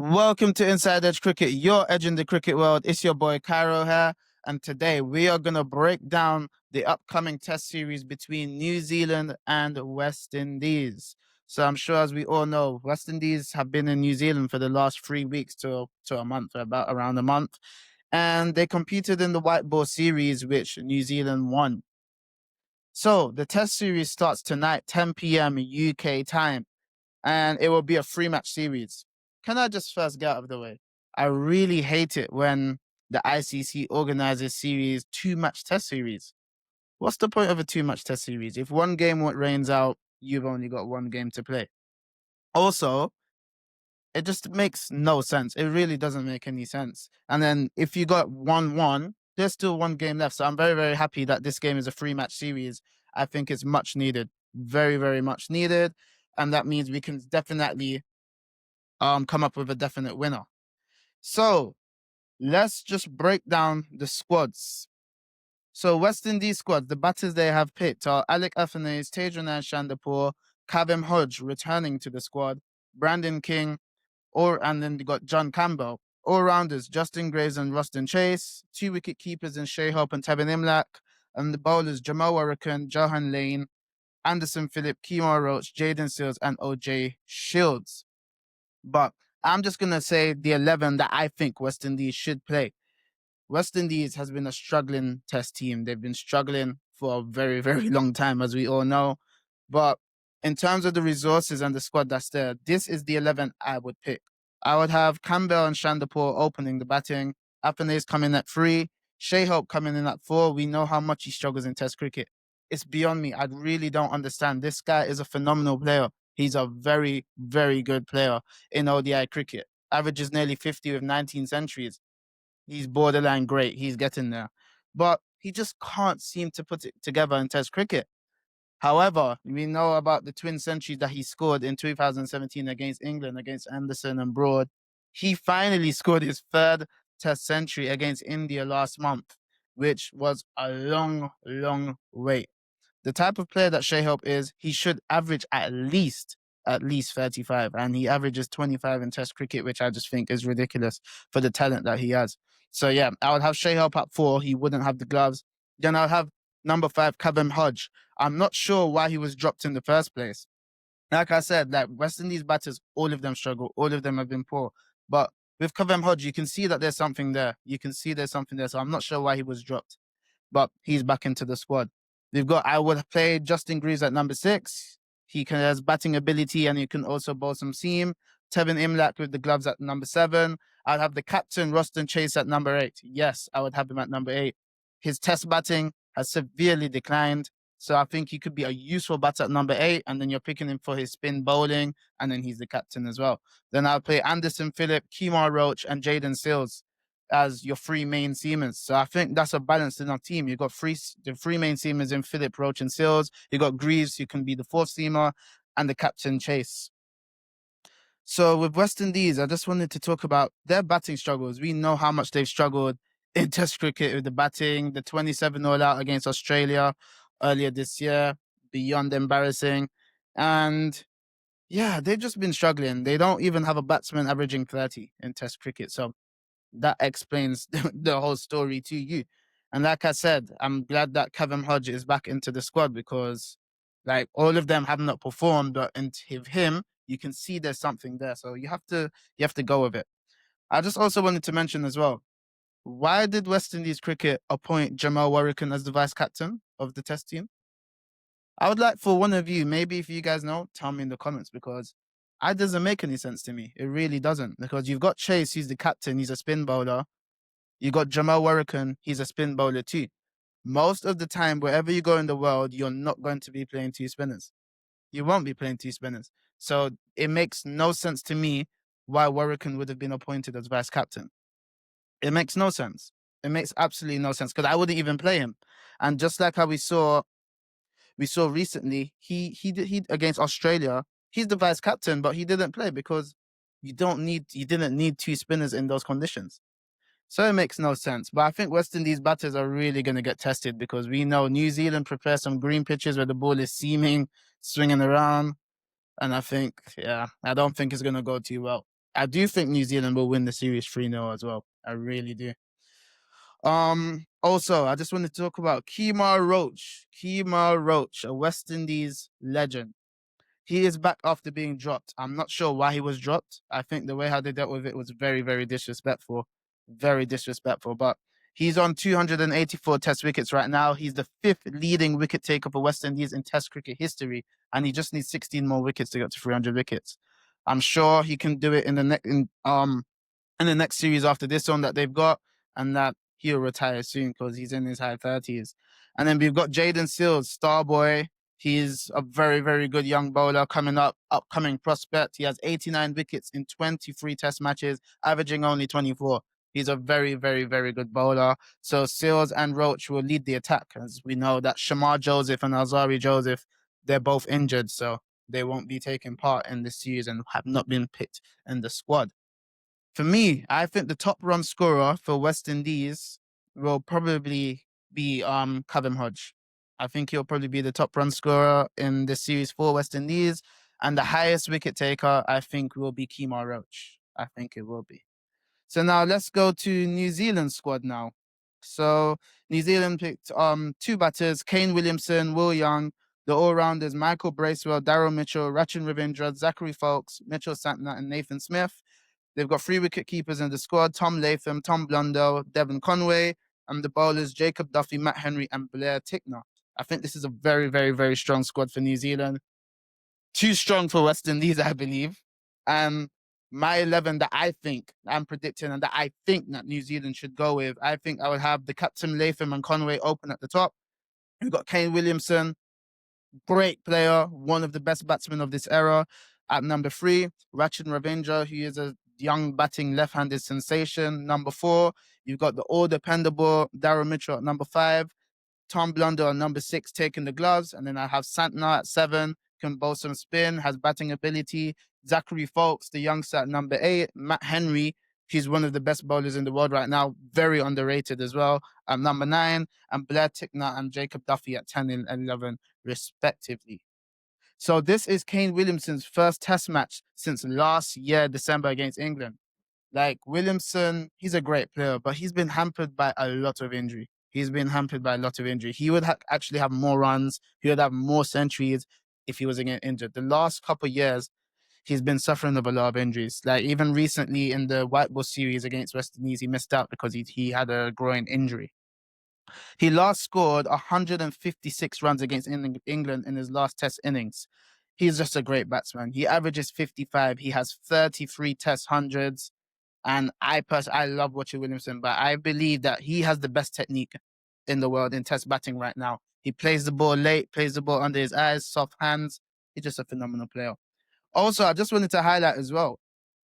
Welcome to Inside Edge Cricket, your edge in the cricket world. It's your boy Cairo here, and today we are going to break down the upcoming test series between New Zealand and West Indies. So I'm sure, as we all know, West Indies have been in New Zealand for the last 3 weeks to a month, about around a month, and they competed in the white ball series, which New Zealand won. So the test series starts tonight, 10 p.m. UK time, and it will be a 3 match series. Can I just first get out of the way? I really hate it when the ICC organizes series 2 match test series. What's the point of a 2 match test series? If one game rains out, you've only got one game to play. Also, it just makes no sense. It really doesn't make any sense. And then if you got 1-1, there's still one game left. So I'm very, very happy that this game is a 3 match series. I think it's much needed. Very, very much needed. And that means we can definitely come up with a definite winner. So let's just break down the squads. So West Indies squad, the batters they have picked are Alec Athanaze, Tejran Shandapur, Kavem Hodge returning to the squad, Brandon King, and then they got John Campbell. All rounders, Justin Graves and Rustin Chase, 2 wicket keepers in Shea Hope and Tevin Imlak, and the bowlers Jamal Warrican, Johan Lane, Anderson Phillip, Kemar Roach, Jaden Seals, and OJ Shields. But I'm just going to say the 11 that I think West Indies should play. West Indies has been a struggling test team. They've been struggling for a very, very long time, as we all know. But in terms of the resources and the squad that's there, this is the 11 I would pick. I would have Campbell and Shandapur opening the batting. Athanaze coming at 3. Shea Hope coming in at 4. We know how much he struggles in test cricket. It's beyond me. I really don't understand. This guy is a phenomenal player. He's a very, very good player in ODI cricket. Averages nearly 50 with 19 centuries. He's borderline great. He's getting there. But he just can't seem to put it together in test cricket. However, we know about the twin centuries that he scored in 2017 against England, against Anderson and Broad. He finally scored his third test century against India last month, which was a long, long wait. The type of player that Shea Hope is, he should average at least 35, and he averages 25 in test cricket, which I just think is ridiculous for the talent that he has. So yeah, I would have Shea Hope at 4. He wouldn't have the gloves. Then I'll have number 5, Kavem Hodge. I'm not sure why he was dropped in the first place. Like I said, like West Indies batters, all of them struggle. All of them have been poor. But with Kavem Hodge, you can see that there's something there. You can see there's something there. So I'm not sure why he was dropped, but he's back into the squad. I would play Justin Greaves at number 6. He has batting ability and he can also bowl some seam. Tevin Imlak with the gloves at number 7. I'd have the captain, Rustin Chase, at number 8. Yes, I would have him at number 8. His test batting has severely declined. So I think he could be a useful batter at number 8, and then you're picking him for his spin bowling, and then he's the captain as well. Then I'll play Anderson Phillip, Kemar Roach, and Jaden Seals as your 3 main seamers. So I think that's a balanced enough team. You've got the 3 main seamers in Phillip, Roach, and Seals. You've got Greaves, who can be the 4th seamer, and the captain, Chase. So with West Indies, I just wanted to talk about their batting struggles. We know how much they've struggled in Test cricket with the batting, the 27 all out against Australia earlier this year, beyond embarrassing. And yeah, they've just been struggling. They don't even have a batsman averaging 30 in Test cricket. So that explains the whole story to you. And like I said, I'm glad that Kevin Hodge is back into the squad because, like, all of them have not performed, but with him, you can see there's something there. So you have to go with it. I just also wanted to mention as well, why did West Indies cricket appoint Jamal Warrican as the vice captain of the Test team? I would like for one of you, maybe if you guys know, tell me in the comments because it doesn't make any sense to me. It really doesn't, because you've got Chase, he's the captain, he's a spin bowler. You got Jamal Warrican, he's a spin bowler too. Most of the time, wherever you go in the world, you're not going to be playing 2 spinners. You won't be playing 2 spinners. So it makes no sense to me why Warrican would have been appointed as vice captain. It makes no sense. It makes absolutely no sense because I wouldn't even play him. And just like how we saw recently, he against Australia, he's the vice captain, but he didn't play because you didn't need 2 spinners in those conditions. So it makes no sense. But I think West Indies batters are really going to get tested because we know New Zealand prepares some green pitches where the ball is seaming, swinging around. And I think, I don't think it's going to go too well. I do think New Zealand will win the series 3-0 as well. I really do. Also, I just wanted to talk about Kemar Roach. Kemar Roach, a West Indies legend. He is back after being dropped. I'm not sure why he was dropped. I think the way how they dealt with it was very, very disrespectful. Very disrespectful. But he's on 284 test wickets right now. He's the 5th leading wicket taker for West Indies in test cricket history. And he just needs 16 more wickets to get to 300 wickets. I'm sure he can do it in the next series after this one that they've got, and that he'll retire soon because he's in his high 30s. And then we've got Jaden Seals, star boy. He's a very, very good young bowler upcoming prospect. He has 89 wickets in 23 test matches, averaging only 24. He's a very, very, very good bowler. So Seals and Roach will lead the attack, as we know that Shamar Joseph and Alzari Joseph, they're both injured, so they won't be taking part in this series and have not been picked in the squad. For me, I think the top run scorer for West Indies will probably be Kevin Hodge. I think he'll probably be the top run scorer in this series for West Indies. And the highest wicket taker, I think, will be Kemar Roach. I think it will be. So now let's go to New Zealand squad now. So New Zealand picked 2 batters, Kane Williamson, Will Young, the all-rounders Michael Bracewell, Daryl Mitchell, Rachin Ravindra, Zachary Folkes, Mitchell Santner, and Nathan Smith. They've got 3 wicket keepers in the squad, Tom Latham, Tom Blundell, Devon Conway, and the bowlers Jacob Duffy, Matt Henry, and Blair Tickner. I think this is a very, very, very strong squad for New Zealand. Too strong for West Indies, I believe. My 11 that I think I'm predicting and that I think that New Zealand should go with, I think I would have the captain Latham and Conway open at the top. We've got Kane Williamson, great player, one of the best batsmen of this era. At number 3, Rachin Ravindra, who is a young batting left-handed sensation. Number 4, you've got the all-dependable Daryl Mitchell at number 5, Tom Blundell at number 6 taking the gloves, and then I have Santner at 7, can bowl some spin, has batting ability. Zachary Folkes, the youngster at number 8, Matt Henry, he's one of the best bowlers in the world right now, very underrated as well, at number 9, and Blair Tickner and Jacob Duffy at 10 and 11 respectively. So this is Kane Williamson's first test match since last year, December, against England. Like, Williamson, he's a great player, but he's been hampered by a lot of injury. He would actually have more runs. He would have more centuries if he wasn't getting injured. The last couple of years, he's been suffering of a lot of injuries. Like, even recently in the White Ball series against West Indies, he missed out because he had a groin injury. He last scored 156 runs against England in his last test innings. He's just a great batsman. He averages 55. He has 33 test hundreds. And I love watching Williamson, but I believe that he has the best technique in the world in test batting right now. He plays the ball late, plays the ball under his eyes, soft hands. He's just a phenomenal player. Also, I just wanted to highlight as well,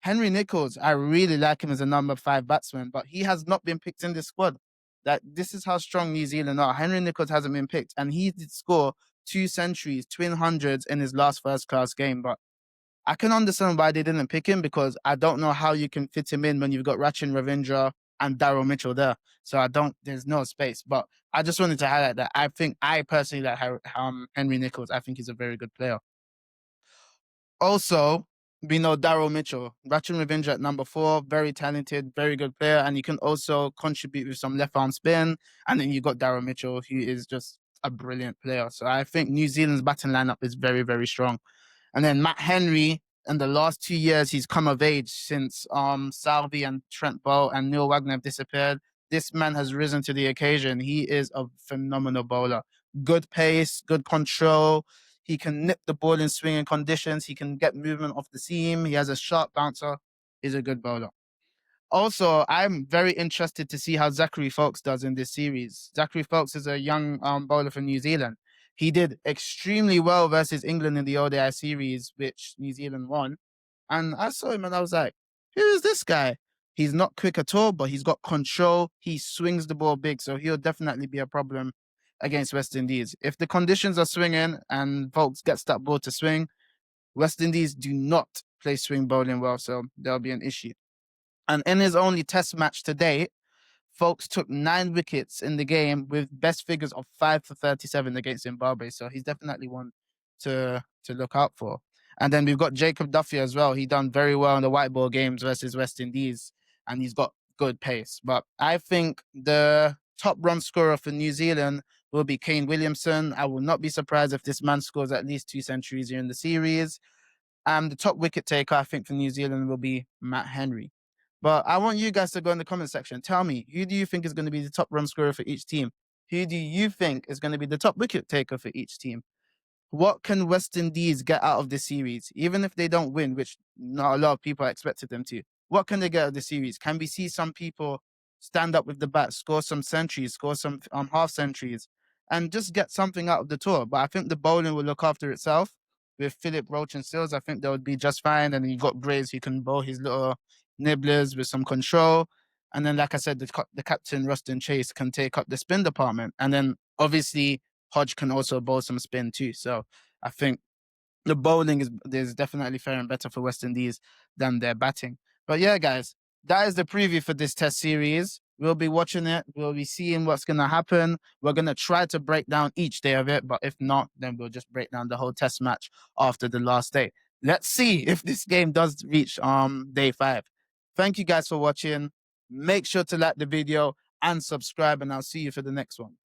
Henry Nicholls, I really like him as a number 5 batsman, but he has not been picked in this squad. This is how strong New Zealand are. Henry Nicholls hasn't been picked, and he did score 2 centuries, twin hundreds in his last first-class game, but I can understand why they didn't pick him, because I don't know how you can fit him in when you've got Rachin Ravindra and Daryl Mitchell there. So there's no space. But I just wanted to highlight that I personally like Henry Nicholls. I think he's a very good player. Also, we know Daryl Mitchell, Rachin Ravindra at number 4, very talented, very good player, and he can also contribute with some left arm spin. And then you got Daryl Mitchell, who is just a brilliant player. So I think New Zealand's batting lineup is very, very strong. And then Matt Henry, in the last 2 years, he's come of age since Salvi and Trent Boult and Neil Wagner have disappeared. This man has risen to the occasion. He is a phenomenal bowler. Good pace, good control. He can nip the ball in swinging conditions. He can get movement off the seam. He has a sharp bouncer. He's a good bowler. Also, I'm very interested to see how Zachary Folkes does in this series. Zachary Folkes is a young bowler from New Zealand. He did extremely well versus England in the ODI series, which New Zealand won. And I saw him and I was like, who is this guy? He's not quick at all, but he's got control. He swings the ball big, so he'll definitely be a problem against West Indies. If the conditions are swinging and Folkes gets that ball to swing, West Indies do not play swing bowling well, so there'll be an issue. And in his only test match to date, Folkes took 9 wickets in the game with best figures of 5 for 37 against Zimbabwe. So he's definitely one to look out for. And then we've got Jacob Duffy as well. He done very well in the white ball games versus West Indies, and he's got good pace. But I think the top run scorer for New Zealand will be Kane Williamson. I will not be surprised if this man scores at least 2 centuries here in the series. The top wicket taker, I think, for New Zealand will be Matt Henry. But I want you guys to go in the comment section. Tell me, who do you think is going to be the top run scorer for each team? Who do you think is going to be the top wicket taker for each team? What can West Indies get out of this series, even if they don't win, which not a lot of people expected them to? What can they get out of the series? Can we see some people stand up with the bat, score some centuries, score some half centuries, and just get something out of the tour? But I think the bowling will look after itself with Philip Roach and Sills. I think they would be just fine. And you got Graves who can bowl his little nibblers with some control. And then, like I said, the captain, Ruston Chase, can take up the spin department. And then, obviously, Hodge can also bowl some spin too. So I think the bowling is definitely faring better for West Indies than their batting. But yeah, guys, that is the preview for this test series. We'll be watching it. We'll be seeing what's going to happen. We're going to try to break down each day of it. But if not, then we'll just break down the whole test match after the last day. Let's see if this game does reach day 5. Thank you guys for watching. Make sure to like the video and subscribe, and I'll see you for the next one.